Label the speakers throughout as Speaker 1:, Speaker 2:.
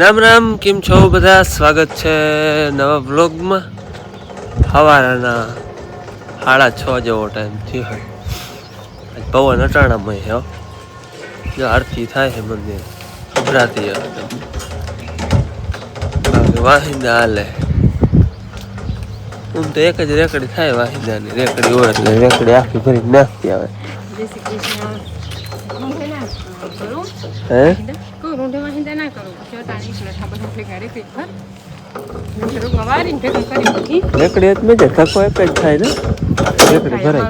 Speaker 1: રામ રામ, કેમ છો બધા? સ્વાગત છે નવા વ્લોગમાં. સવારના 6:30 જેવો ટાઈમ થયો હોય. પવન અટાણામાં હો, જો આરતી થાય છે મંદિર ઉભરાતી વાહિંદા હાલે. હું તો એક જ રેકડી થાય વાહિંદાની રેકડી હોય એટલે રેકડી આખી ભરી નાખતી આવે. હે રેકડી મેં થકો એક જ થાય ને રેકડી ભરાય.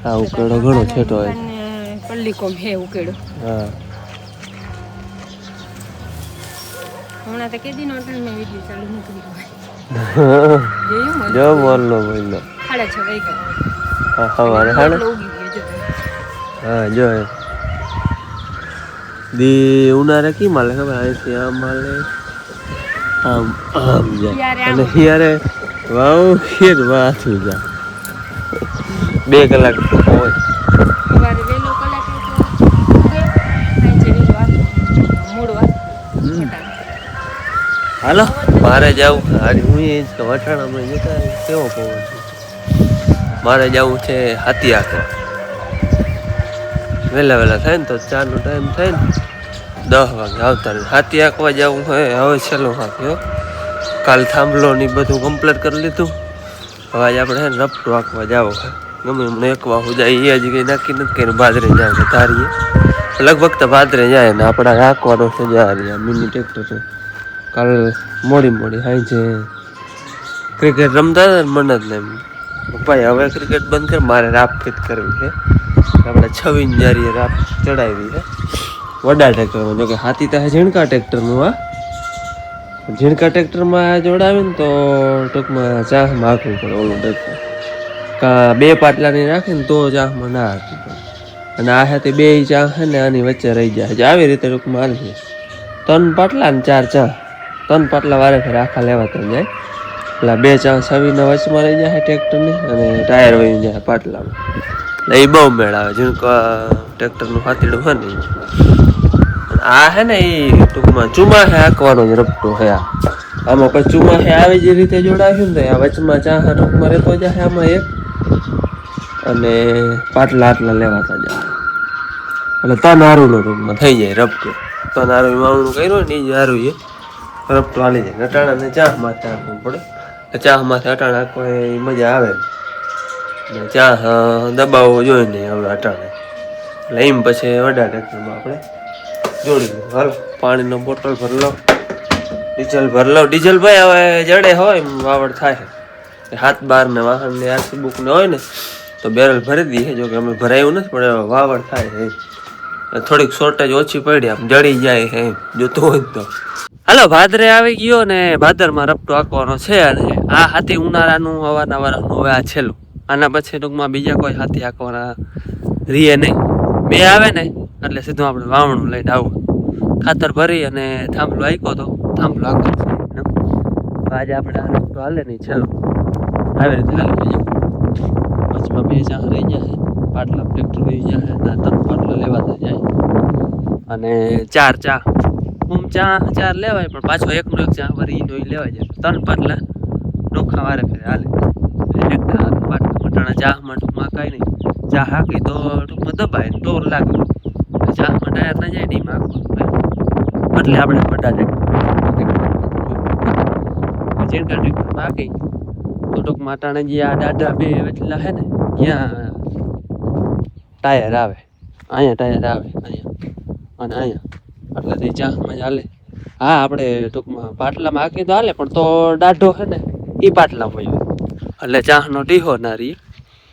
Speaker 1: હા ઉકેડો ઘણો છેટો હોય.
Speaker 2: પલ્લી કોમ હે ઉકેડો.
Speaker 1: હા
Speaker 2: હમણાં તો કેદી નો ટાઈમ વિડિયો ચાલુ મૂકી
Speaker 1: જો બોલનો બોલનો
Speaker 2: 6:30 વાગ્યા.
Speaker 1: હા સવારે હા જો દી ઉનાળે કી માલે ખબર અહીંથી આમ માલે આમ આમ જાય અને હિયારે વાવ ખેર વાથું જા 2 કલાક હોય.
Speaker 2: સવારે વેલો કલાક
Speaker 1: હાલો મારે જવું હું એ જ વટાણામાં જતા કેવો પવન મારે જવું છે હાથી આંકવા. વહેલા થાય ને તો 4 નો ટાઈમ થાય ને 10 વાગે આવતા ને હાથી આંકવા જવું હોય. હવે છેલ્લો હાથીઓ કાલ થાંભલો ને બધું કમ્પ્લીટ કરી લીધું. હવે આજે આપણે છે ને રપટું આંકવા જવું હોય. ગમે એમને 1 વાગુ જાય એ હજી કંઈ નક્કી નથી કર્યું. ભાદરે જાય ધારીએ લગભગ તો ભાદરે જાય ને આપણે આંકવાનો છે જાય મિની ટ્રેક્ટર છે. કાલ મોડી હાઈ છે ક્રિકેટ રમતા હતા ને મને જ ને ભાઈ હવે ક્રિકેટ બંધ કર મારે રાપ ફિટ કરવી છે. આપણે 26 જારીએ રાપ ચડાવી છે વડા ટ્રેક્ટરમાં. જો કે હાથી તો ઝીણકા ટ્રેક્ટરનું આ ઝીણકા ટ્રેક્ટરમાં જોડાવે ને તો ટૂંકમાં ચાહમાં હાંકવું પડે. ઓલું ટ્રેક્ટર કા 2 પાટલાની રાખે ને તો ચાહમાં ના હાંકવું પડે. અને આ હાથે 2 ચાહ છે ને આની વચ્ચે રહી જાય આવી રીતે ટૂંકમાં હાલશે. 3 પાટલા ને 4 ચાહ 3 પાટલા વારે ફેર આખા લેવાતા જાય. એટલે 2 ચાહ છવીના વચમાં રહી જાય ટ્રેક્ટરની અને ટાયર વહી જાય પાટલામાં. એટલે એ બહુ મેળ આવે ઝીણકા ટ્રેક્ટરનું હાથીડું હોય ને. આ હે ને એ ટૂંકમાં ચુમાહે હાંકવાનો જ રપટો હે. આમાં પછી ચુમાહે આવી જે રીતે જોડાવ્યું ને તો આ વચમાં ચાહ ટૂંકમાં રહેતો જાય આમાં એક અને પાટલા આટલા લેવાતા જાય. એટલે 3 હારુંનો ટૂંકમાં થઈ જાય રપટો. 3 હારું વાવણું કર્યું ને એ જ હારું એ રપટો હાલી જાય. અટાણાને ચાહ માથે હાંકવું પડે. ચાહ માથે અટાણા કોઈ મજા આવે ને ચાહ દબાવવો જોઈએ નહીં હવે અટાણે. એટલે એમ પછી વડા ટ્રેક્ટરમાં આપણે જોડી દઉં. હાલ પાણીનો બોટલ ભરી લો, ડીઝલ ભરી લો. ડીઝલ ભાઈ હવે જડે હોય વાવડ થાય 7-12 ને વાહનને આરસી બુક ને હોય ને તો બેરલ ભરી દઈએ. જો કે અમે ભરાયું નથી પણ વાવડ થાય થોડીક શોર્ટેજ ઓછી પડી આમ જડી જાય છે જોતું હોય તો. હાલો ભાદરે આવી ગયો ને ભાદરમાં રપટો આંકવાનો છે. અને આ હાથી ઉનાળાનું અવારનવાર હવે આ છેલ્લું. આના પછી ટૂંકમાં બીજા કોઈ હાથી આંકવાના રીએ નહીં. 2 આવે ને એટલે સીધું આપણે વાવણું લઈને આવું. ખાતર ભરી અને થાંભલો આંક્યો તો થાંભલો આંકવાનો આજે આપણે આ રપટો હાલે નહીં છેલ્લો આવી રીતે હાલે વચમાં 2 ચાહ રહી જાય પાટલા ટ્રેક્ટર વહી જાય 3 પાટલા લેવાતા જાય અને 4 ચાહ ચા 4 લેવાય પણ પાછો એકનો એક ચા વરી નો લેવાય જાય 3 પાટલા નોખા વારે ફેરે હાલે. પાટલા ચાહમાં ટૂંકમાં કાંઈ નહીં. ચા હાકી તો ટૂંકમાં દબાય ટોર લાગે. ચાહમાં ટાયર ના જાય ને એમાં એટલે આપણે બધા ટ્રેક્ટર હાકી તો ટૂંકમાં ટાણે જે આ દાદા 2 વચલા હે ને ત્યાં ટાયર આવે. અહીંયા ટાયર આવે અહીંયા અને અહીંયા એટલે તે ચાહમાં જ હાલે. હા આપણે ટૂંકમાં પાટલામાં હાકી તો હાલે પણ તો દાઢો છે ને એ પાટલામાં હોય એટલે ચાહનો ટીહો ના રહી.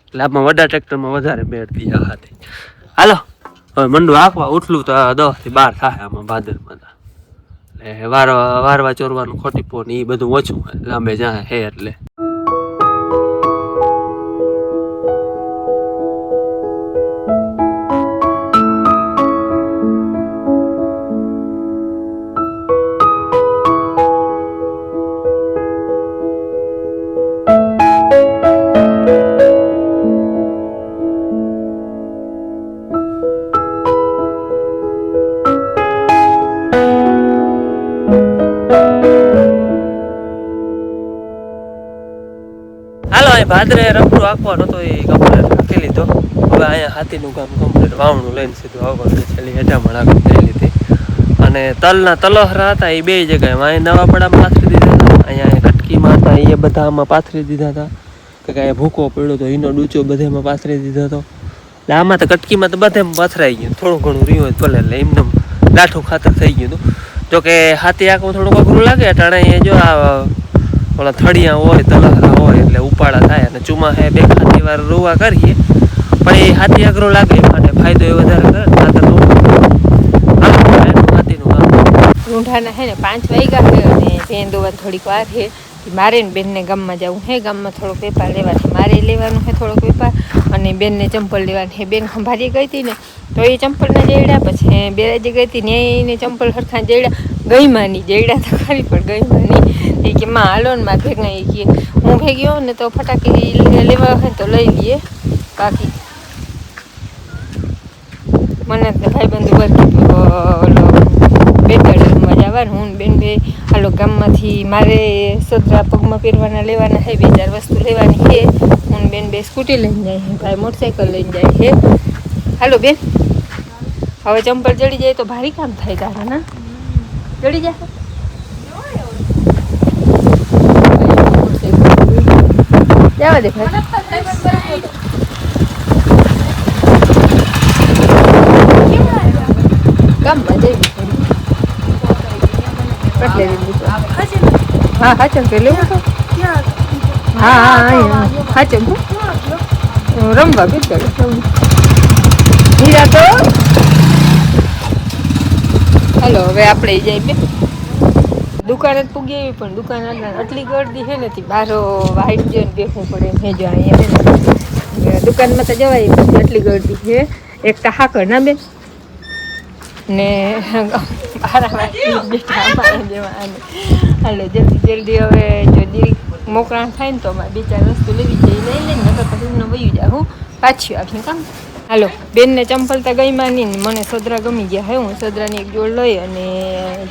Speaker 1: એટલે આમાં વડા ટ્રેક્ટરમાં વધારે બેડ દી હાથે. હાલો હવે મંડું આંકવા ઉઠલું તો 10 થી 12 થાય આમાં ભાદરમાં. એટલે વારવા ચોરવાનું ખોટી પોન એ બધું ઓછું લાંબે જાય હે એટલે. અહીં ભાદરે રફડું આંકવાનો તો એ કમ્પ્લીટ રાખી લીધો. હવે અહીંયા હાથીનું કામ કમ્પ્લીટ વાવણું લઈને સીધું આગળ છેલ્લી હેઠામણ આગળ કરી લીધી. અને તલના તલહરા હતા એ બે જગ્યાએ અહીં નવા પડામાં પાથરી દીધા હતા, અહીંયા કટકીમાં હતા એ બધામાં પાથરી દીધા હતા. કે કાંઈ ભૂકો પડ્યો તો એનો ડૂચો બધેમાં પાથરી દીધો હતો. એટલે આમાં તો કટકીમાં તો બધેમાં પાથરાઈ ગયું, થોડું ઘણું રહ્યું હોય ભલે, એટલે એમને લાઠું ખાતર થઈ ગયું હતું. જોકે હાથી આંકવું થોડુંક અઘરું લાગે, અટાણે એ જો આ ઓલા થળિયા હોય તલહરા હોય એટલે ઉપાડા થાય. અને ચુમાહે બે ખાતી વાર રોવા કરીએ પણ એ હાથી અઘરો લાગે, માટે ફાયદો એ વધારે કરે ખાતર હાથીનું કામ.
Speaker 2: રૂંઢાના હે ને 5 વાગ્યા છે અને બેન દોવાની થોડીક વાર છે. મારે ને બેનને ગામમાં જવું હે, ગામમાં થોડોક વેપાર લેવા છે, મારે લેવાનું છે થોડોક વેપાર, અને બેનને ચંપલ લેવાની છે. બેન ખંભારી ગઈ હતી ને તો એ ચંપલના જેડ્યા, પછી બેરાજી ગઈ હતી ને એને ચંપલ સરખા જેડ્યા, ગઈમાંની જેડ્યા તો ખરી પણ ગઈમાંની. એ કે માં હાલો ને માં ભેગા, એ કે હું ભેગી હોઉં ને તો ફટાકી લેવા હોય તો લઈ લઈએ, બાકી મને ભાઈબંધુ વર્કી બેટાડમાં જવાનું. હું બેન બે હાલો ગામમાંથી મારે સદરા પગમાં પહેરવાના લેવાના છે, 2-4 વસ્તુ લેવાની છે. હું બેન બે સ્કૂટી લઈને જાય છે, ભાઈ મોટરસાઇકલ લઈને જાય છે. હાલો બેન, હવે ચંપલ જડી જાય તો ભારી કામ થાય તારા, ના જડી જાય જવા દે ગામમાં જઈ. હા હા ચલ કે લેવું તો હા હા હા ચલ રમવા બેઠા હીરા તો. હાલો હવે આપણે જઈએ બે દુકાન જ પૂગી આવી, પણ દુકાન આગળ આટલી ગરદી છે નથી, બારો વાઈટ જોઈને બેસવું પડે. મેં જો અહીંયા દુકાનમાં તો જવાય પછી આટલી ગરદી છે. એક તો હાકર ના બેન ને હાલો જલ્દી જલ્દી હવે જો દીરી મોકળા થાય ને તો અમારે 2-4 વસ્તુ લેવી છે, લઈ લઈને નકર પછી એમને વયું જાય હું પાછી આપીને કામ. હાલો બેનને ચંપલ તો ગઈ માની ને મને સદરા ગમી ગયા હે. હું સદરાની એક જોડ લઈ અને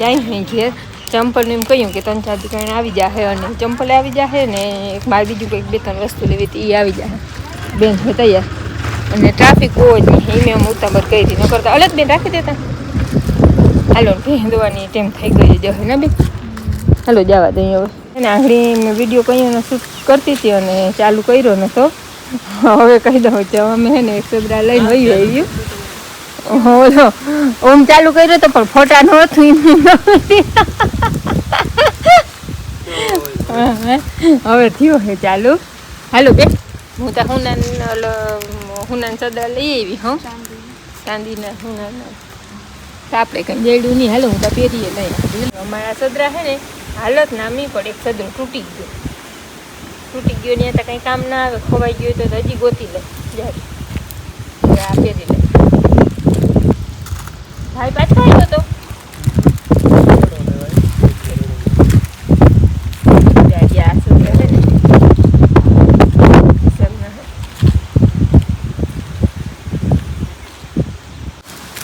Speaker 2: જાય નહીં ઘેર. ચંપલનું એમ કહ્યું કે 3-4 દુકાન આવી જાય, અને ચંપલ આવી જાય ને એક બાર બીજું કંઈક 2-3 વસ્તુ લેવી હતી એ આવી જાય. બેન છે તૈયાર, અને ટ્રાફિક બહુ જ નહીં, એમ ઉતાવળ કરી ન કરતા અલગ બેન રાખી દેતા. હાલો ભેં દોવાની ટાઈમ થઈ ગઈ જ હે ને બેન. હાલો જવા દઈએ હવે. અને આંગળી મેં વિડીયો કહીને શૂટ કરતી હતી અને ચાલુ કર્યો નતો. હવે કહી દઉં તો અમે હે ને 100 ગ્રા લઈને વહી આવ્યું. ઓલો ઓમ ચાલુ કર્યો તો પણ ફોટા નહોતું. હવે થયો હે ચાલુ. હાલો બેન, હું તો હુનાન સદરા લઈ આવી. હું ચાંદીના હુનાના આપણે કંઈ જડ્યું નહીં. હાલો હું તો પહેરીએ લઈ. અમારા સદરા છે ને હાલત નામી પણ એક સદરો તૂટી ગયો ને તો કંઈ કામ ના આવે, ખોવાઈ ગયો તો હજી ગોતી લે જ્યારે આ પહેરી લે. ભાઈ પાછો આવ્યો તો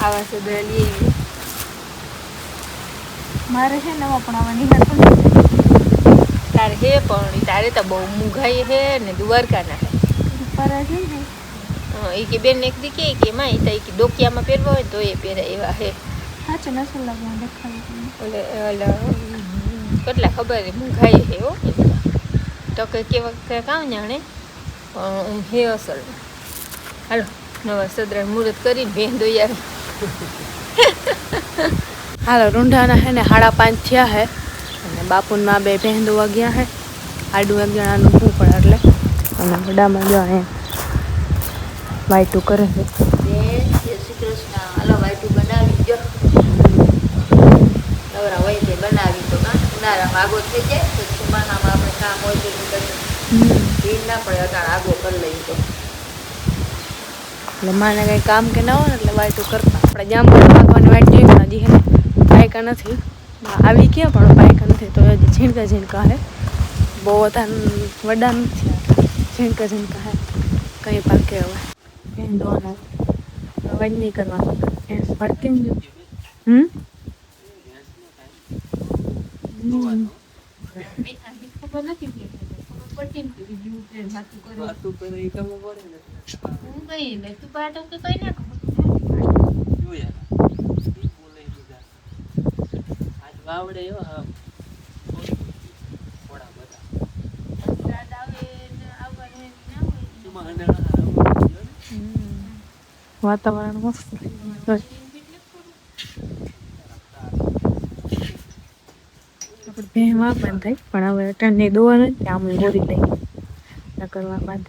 Speaker 2: આવા સદરા લઈ આવી.
Speaker 3: મારે છે નવા પણ આવા નિહાર પણ
Speaker 2: તારે હે પણ તારે તો બહુ મૂંઘાઈ હે ને દ્વારકાના હે
Speaker 3: પર છે ને.
Speaker 2: એ કે બેન એક દી કે માં એ કે ડોકિયામાં પહેરવા હોય તો એ પહેરાય એવા હે.
Speaker 3: હા છે નસલ લાગવા દેખાય
Speaker 2: ઓલે કેટલા ખબર મૂંઘાઈ હે હો તો કે કેવા કામ જાણે પણ હે અસલ. હાલો નવા સદરા મુહૂર્ત કરીને બેન દો યાર.
Speaker 3: હાલો રૂંઢાના હે ને 5:30 થયા હે અને બાપુના 2 બહેન દોવા ગયા હે. આડું એક જણાનું શું પડે એટલે અને બડામાં જો અહીંયા વાઈટું કરે છે.
Speaker 4: જય શ્રી કૃષ્ણ. હાલો વાઈટું બનાવી જો નવરા હોય તે બનાવી તો ઉનાળામાં આગો થઈ જાય તો ચોમાસામાં આપણે કામ હોય તો ભીડ ના પડે, અટાણ આગો કરી લઈએ તો.
Speaker 3: એટલે માને કંઈ કામ કે ના હોય ને એટલે વાઈટું કરતા. આપણે જામ પાકવાની વાઈટ જોઈ હજી હે પાયકા નથી આવી ગયા, પણ પાયકા નથી તો હજી ઝીણકા હે. બહુ વડા નથી, ઝીણકા હે. કંઈ પાકે હવે ભેંદોના અવાજ નહીં કરવાનો પડતી જ. ખબર નથી
Speaker 2: પડતી ને બીજું પ્રેમ વાતું કરે
Speaker 1: વાતું કરે ઈ કામ પડે ને
Speaker 2: હું કઈ લે તું પાટો કે કઈ નાખ
Speaker 1: જોયા ઈ બોલે બીજા આજ વાવડે યો હા થોડા બધા
Speaker 2: વરસાદ આવે ને આવવાનું ના હોય
Speaker 1: એમાં અંધારા
Speaker 3: વાતાવરણ મસ્ત આપણે ભેમાં બંધ થાય પણ હવે અટાણની દોવા નથી આમ ગોરી લઈ ન કરવા બાંધ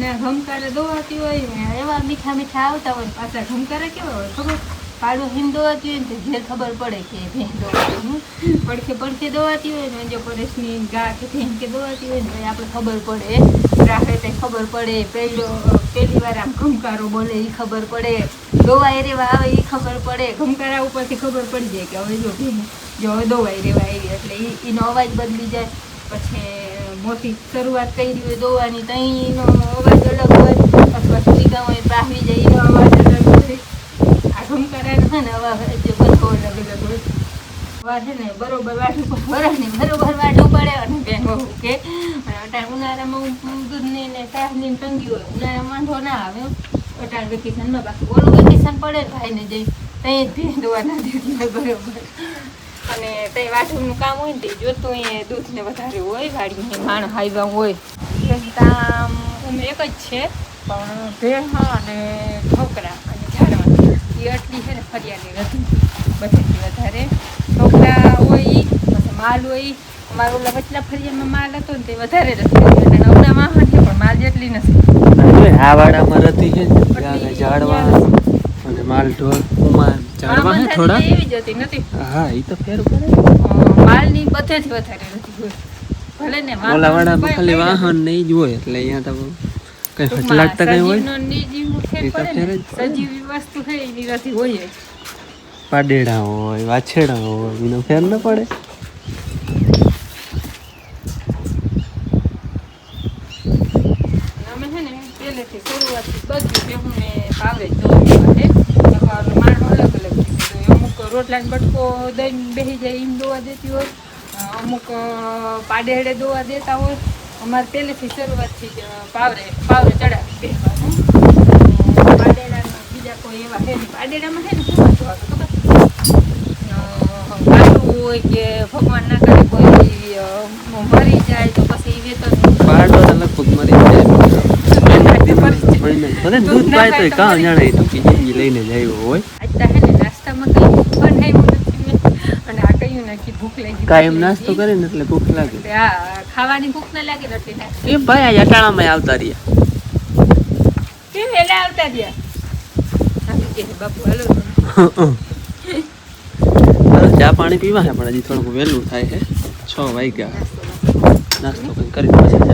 Speaker 2: ને ઘમકારે દોવાતી હોય ને એવા મીઠા મીઠા આવતા હોય પાછા ઘમકારે કેવા હોય ખબર પાડું હિમ દોવાતી હોય ને જે ખબર પડે કે ભેં દોવાતી પડખે પડખે દોવાતી હોય ને જો પરેશની ગા કે ભેં કે દોવાતી હોય ને આપણે ખબર પડે રાખે તે ખબર પડે પહેલી વાર આમ ઘમકારો બોલે એ ખબર પડે દોવાઈ રેવા આવે એ ખબર પડે ઘમકારા ઉપરથી ખબર પડી જાય કે હવે જો ભેં જો હવે દોવાઈ રેવા આવી એટલે એનો અવાજ બદલી જાય પછી મોટી શરૂઆત કરી હોય દોવાની તો એનો અવાજ અલગ હોય અથવા સુઈગા હોય પાવી જાય એનો અવાજ અલગ હોય આ ઘમકારાનો છે ને અવાજ બધો અલગ અલગ હોય અવાજ છે ને બરોબર વાટું વરાની બરોબર વાટું પડે અને ભેગો કે અને અટાણ ઉનાળામાં દૂધની ને શાકની તંગી હોય ઉનાળામાં વાંધો ના આવે અટાણ વેકેશનમાં બાકી ઓલું વેકેશન પડે ભાઈને જઈ ત્યાં જ ભેં દોવાના દે બરોબર અને તે વાટુનું કામ હોય ને તે જોતું એ દૂધને વધારે હોય વાડીને માણ હાઈવા હોય કામ એક જ છે પણ ભેહ અને ઠોકરા અને ઝાડવા એ આટલી છે ને ફરિયાની નથી બધેથી વધારે ઠોકરા હોય ઈ પછી માલ હોય અમારું ઓલા વચલા ફરિયામાં માલ હતો ને તે વધારે નથી એટલે નવડા વાહન છે પણ માલ જેટલી નથી
Speaker 1: આ વાડામાં રતી છે ને ઝાડવા અને માલ ઢોર ઉમા ઝાડવા હે થોડા
Speaker 2: એવી જ હતી નથી
Speaker 1: હા ઈ તો ફેર પડે
Speaker 2: માલની બધેથી વધારે નથી હોય ભલે ને
Speaker 1: ઓલા વાડામાં ખાલી વાહન ને ઈ જ હોય એટલે અહીંયા તો કઈ હચલાટતા કઈ હોય
Speaker 2: સજીવી વસ્તુ છે એની નથી હોય જ
Speaker 1: પાડેડા હોય વાછેડા હોય એનો ફેર ન પડે
Speaker 2: અમે છે ને પહેલેથી શરૂઆતથી બધું ભેગું ને ભાવે જોવા માટે માણસો અલગ અલગ અમુક રોટલા બટકો દઈને બેસી જાય એમ દોવા દેતી હોય અમુક પાડેડે દોવા દેતા હોય અમારે પહેલેથી શરૂઆતથી જ પાવરે ચડાવી બેસવાનું પાડેડાના બીજા કોઈ એવા છે નહીં પાડેડામાં છે ને શું વાંધો આવે ખબર વાતું હોય કે ભગવાન ના કરે કોઈ મરી જાય તો પછી એ વેતન
Speaker 1: પાડો લગભગ મરી જાય દૂધ પાય તો કાં જાણે તો બીજી લઈને જ આવ્યો હોય
Speaker 2: આજતા હે ને નાસ્તામાં કંઈ બનાવ્યું નથી મેં અને આ કહ્યું ને કે ભૂખ લાગી
Speaker 1: કાયમ નાસ્તો કરે ને એટલે ભૂખ લાગે
Speaker 2: હા ખાવાની ભૂખ ના લાગે નથી ને
Speaker 1: એ ભાઈ આ અટાણામાં આવતા રહ્યા
Speaker 2: કેમ વેલા આવતા રહ્યા આવી કે બાપુ હાલો
Speaker 1: ચા પાણી પીવા હે પણ હજી થોડુંક વહેલું થાય છે 6 વાગ્યા નાસ્તો કરી પછી